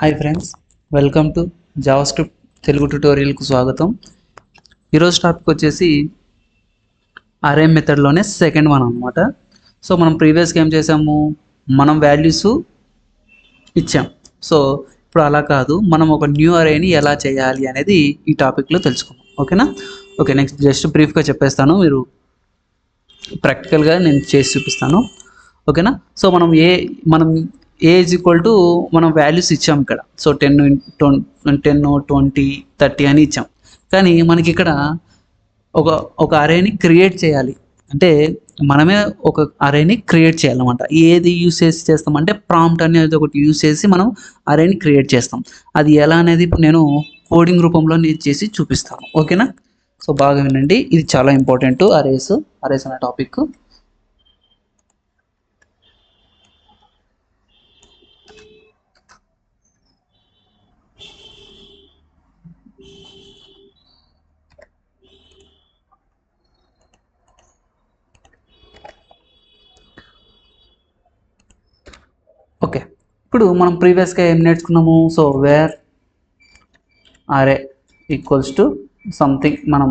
Hi friends, welcome to JavaScript Telugu ట్యుటోరియల్కు స్వాగతం. ఈరోజు టాపిక్ వచ్చేసి అరే మెథడ్లోనే సెకండ్ వన్ అనమాట. సో మనం ప్రీవియస్గా ఏం చేసాము, మనం వాల్యూస్ ఇచ్చాం. సో ఇప్పుడు అలా కాదు, మనం ఒక న్యూ అరేని ఎలా చేయాలి అనేది ఈ టాపిక్లో తెలుసుకుందాం. ఓకేనా? ఓకే, నెక్స్ట్ జస్ట్ బ్రీఫ్గా చెప్పేస్తాను, మీరు ప్రాక్టికల్గా నేను చేసి చూపిస్తాను. ఓకేనా? సో మనం ఏ ఈజ్ ఈక్వల్ టు మనం వాల్యూస్ ఇచ్చాం ఇక్కడ. సో 10, 20, 30 అని ఇచ్చాం. కానీ మనకి ఇక్కడ ఒక అరేని క్రియేట్ చేయాలి అంటే మనమే ఒక అరేని క్రియేట్ చేయాలన్నమాట. ఏది యూస్ చేస్తామంటే ప్రాంప్ట్ అనేది ఒకటి యూస్ చేసి మనం అరేని క్రియేట్ చేస్తాం. అది ఎలా అనేది ఇప్పుడు నేను కోడింగ్ రూపంలో నేను చేసి చూపిస్తాను. ఓకేనా? సో బాగా వినండి, ఇది చాలా ఇంపార్టెంట్. అరేస్ అనే టాపిక్. ఓకే, ఇప్పుడు మనం ప్రీవియస్గా ఏం నేర్చుకున్నాము. సో వేర్ అరే ఈక్వల్స్ టు సంథింగ్, మనం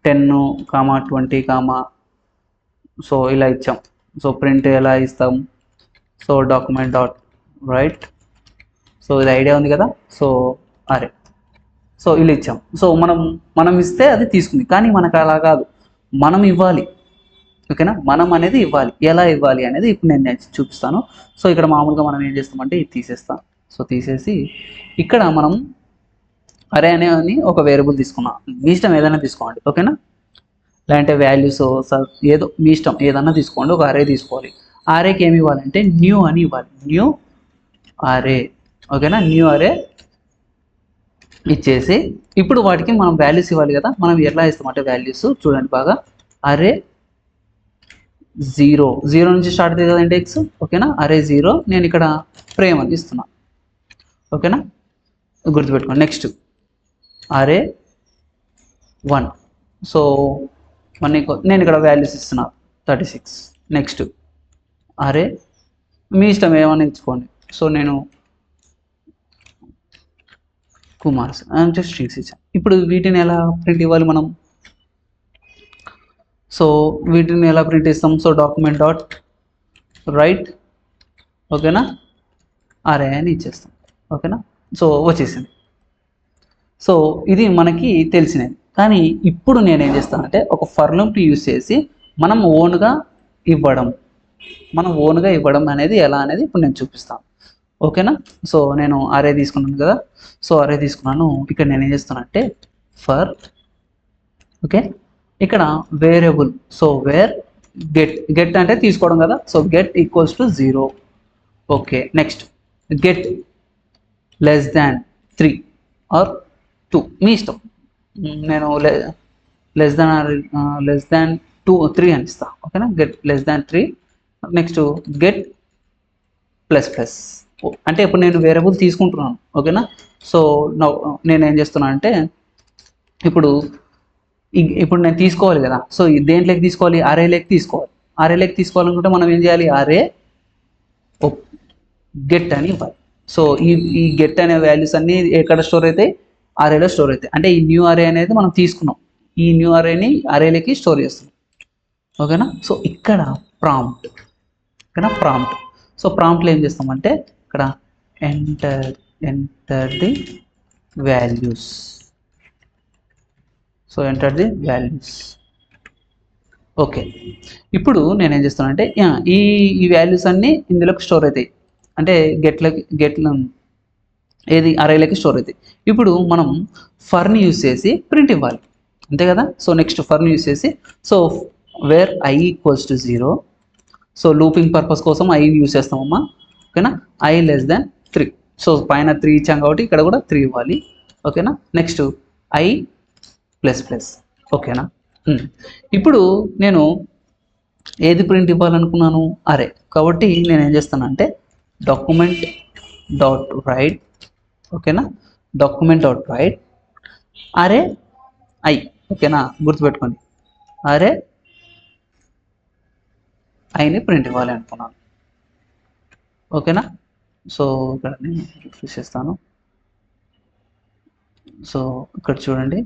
10, 20, సో ఇలా ఇచ్చాం. సో ప్రింట్ ఎలా ఇస్తాం, so document dot right. So ఇది ఐడియా ఉంది కదా. సో అరే, సో ఇలా ఇచ్చాం. సో మనం ఇస్తే అది తీసుకుంది, కానీ మనకు అలా కాదు, మనం ఇవ్వాలి. ఓకేనా? మనం అనేది ఇవ్వాలి. ఎలా ఇవ్వాలి అనేది ఇప్పుడు నేను చూపిస్తాను. సో ఇక్కడ మామూలుగా మనం ఏం చేస్తామంటే ఇది తీసేస్తాం. సో తీసేసి ఇక్కడ మనం అరే అని ఒక వేరియబుల్ తీసుకున్నాం. మీ ఇష్టం ఏదైనా తీసుకోండి. ఓకేనా? లేదంటే వాల్యూస్ ఏదో మీ ఇష్టం ఏదన్నా తీసుకోండి. ఒక అరే తీసుకోవాలి. అరేకి ఏమి ఇవ్వాలంటే న్యూ అని ఇవ్వాలి. న్యూ అరే. ఓకేనా? న్యూ అరే ఇచ్చేసి ఇప్పుడు వాటికి మనం వాల్యూస్ ఇవ్వాలి కదా. మనం ఎలా ఇస్తామంటే వాల్యూస్ చూడండి బాగా. అరే 0 నుంచి స్టార్ట్ అవుతుంది కదా ఇండెక్స్. ఓకేనా? అరే 0, నేను ఇక్కడ ఫ్రేమ్ అని ఇస్తున్నా. ఓకేనా? గుర్తుపెట్టుకోండి. నెక్స్ట్ అరే 1, సో నేను ఇక్కడ వాల్యూస్ ఇస్తున్నా 36. నెక్స్ట్ అరే, మీ ఇష్టం ఏమైనా ఇచ్చుకోండి. సో నేను కుమార్స్ అంటే స్ట్రింగ్స్ ఇచ్చాను. ఇప్పుడు వీటిని ఎలా ప్రింట్ ఇవ్వాలి మనం. సో వీటిని ఎలా ప్రింట్ ఇస్తాం. So document dot right. ఓకేనా? అరే అని ఇచ్చేస్తాం. ఓకేనా? సో వచ్చేసింది. సో ఇది మనకి తెలిసినది. కానీ ఇప్పుడు నేను ఏం చేస్తానంటే ఒక ఫర్ లూప్ యూస్ చేసి మనం ఓన్గా ఇవ్వడం అనేది ఎలా అనేది ఇప్పుడు నేను చూపిస్తాను. ఓకేనా? సో నేను అరే తీసుకున్నాను కదా. సో అరే తీసుకున్నాను. ఇక్కడ నేను ఏం చేస్తానంటే ఫర్, ఓకే, ఇక్కడ వేరియబుల్. సో వేర్ గెట్ అంటే తీసుకోవడం కదా. సో get equals to 0. Okay, next get less than 3 or 2, మీ ఇష్టం. నేను లెస్ దాన్ 2 3 అని ఇస్తా. ఓకేనా? Get less than 3. Next get plus plus, అంటే ఇప్పుడు నేను వేరియబుల్ తీసుకుంటున్నాను. ఓకేనా? సో నేను ఏం చేస్తున్నాను అంటే ఇప్పుడు నేను తీసుకోవాలి కదా. సో దేంట్లోకి తీసుకోవాలి, అరేలోకి తీసుకోవాలి. అరేలోకి తీసుకోవాలనుకుంటే మనం ఏం చేయాలి, అరే గెట్ అని ఇవ్వాలి. సో ఈ గెట్ అనే వాల్యూస్ అన్ని ఎక్కడ స్టోర్ అవుతాయి, అరేలో స్టోర్ అవుతాయి. అంటే ఈ న్యూ అరే అనేది మనం తీసుకున్నాం, ఈ న్యూ అరేని అరేలోకి స్టోర్ చేస్తున్నాం. ఓకేనా? సో ఇక్కడ ప్రాంప్ట్. ఓకేనా? ప్రాంప్ట్. సో ప్రాంప్ట్లో ఏం చేస్తామంటే ఇక్కడ enter the values. So enter the values. Okay, ఇప్పుడు నేను ఏం చేస్తానంటే ఈ వాల్యూస్ అన్నీ ఇందులోకి స్టోర్ అవుతాయి. అంటే గెట్ల ఏది అరేలోకి స్టోర్ అవుతాయి. ఇప్పుడు మనం ఫర్ని యూస్ చేసి ప్రింట్ ఇవ్వాలి, అంతే కదా. సో నెక్స్ట్ ఫర్ని యూస్ చేసి, so where I equals to 0. So looping purpose కోసం ఐ యూస్ చేస్తామమ్మా. ఓకేనా? I less than 3. సో పైన 3 ఇచ్చాం కాబట్టి ఇక్కడ కూడా 3 ఇవ్వాలి. ఓకేనా? Next I plus plus. ఓకేనా? ఇప్పుడు నేను ఏది ప్రింట్ ఇవ్వాలనుకున్నాను, అరే. కాబట్టి నేను ఏం చేస్తానంటే డాక్యుమెంట్ డాట్ రైట్. ఓకేనా? డాక్యుమెంట్ డాట్ రైట్ అరే ఐ. ఓకేనా? గుర్తుపెట్టుకోండి, అరే ఐని ప్రింట్ ఇవ్వాలి అనుకున్నాను. ఓకేనా? సో ఇక్కడ నేను రిఫ్రెష్ చేస్తాను. సో ఇక్కడ చూడండి.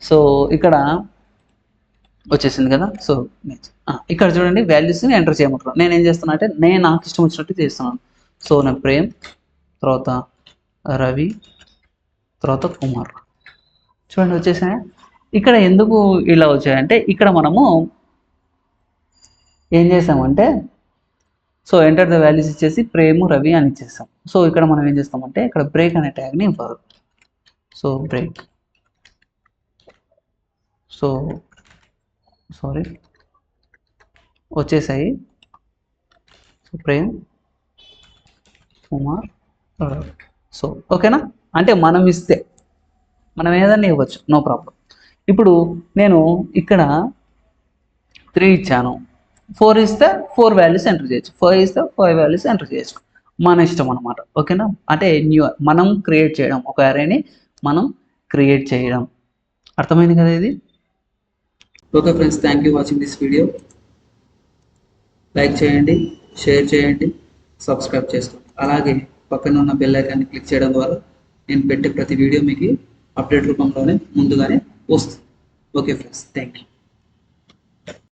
సో ఇక్కడ వచ్చేసింది కదా. సో ఇక్కడ చూడండి వాల్యూస్ని ఎంటర్ చేయమంటారు. నేను ఏం చేస్తున్నా అంటే నేను నాకు ఇష్టం వచ్చినట్టు చేస్తున్నాను. సో నేను ప్రేమ్, తర్వాత రవి, తర్వాత కుమార్. చూడండి వచ్చేసాయా. ఇక్కడ ఎందుకు ఇలా వచ్చాయంటే ఇక్కడ మనము ఏం చేసామంటే సో ఎంటర్ ద వాల్యూస్ ఇచ్చేసి ప్రేమ్ రవి అని ఇచ్చేస్తాం. సో ఇక్కడ మనం ఏం చేస్తామంటే ఇక్కడ బ్రేక్ అనే ట్యాగ్ని ఇవ్వాలి. సో బ్రేక్, సో సారీ వచ్చేసాయి. సో ప్రేమ్, కుమార్, రవి. సో ఓకేనా. అంటే మనం ఇస్తే మనం ఏదన్నా ఇవ్వచ్చు, నో ప్రాబ్లం. ఇప్పుడు నేను ఇక్కడ 3 ఇచ్చాను, 4 ఇస్తే 4 వాల్యూస్ ఎంటర్ చేయొచ్చు, 5 ఇస్తే 5 వాల్యూస్ ఎంటర్ చేయొచ్చు. మన ఇష్టం అనమాట. ఓకేనా. అంటే మనం క్రియేట్ చేయడం, ఒక అరేని మనం క్రియేట్ చేయడం. అర్థమైంది కదా ఇది. Okay friends, thank you watching this video. Like చేయండి, షేర్ చేయండి, సబ్స్క్రైబ్ చేసుకోండి. అలాగే పక్కన ఉన్న బెల్ ఐకాన్ని క్లిక్ చేయడం ద్వారా నేను పెట్టే ప్రతి వీడియో మీకు అప్డేట్ రూపంలోనే ముందుగానే వస్తుంది. Okay friends, thank you.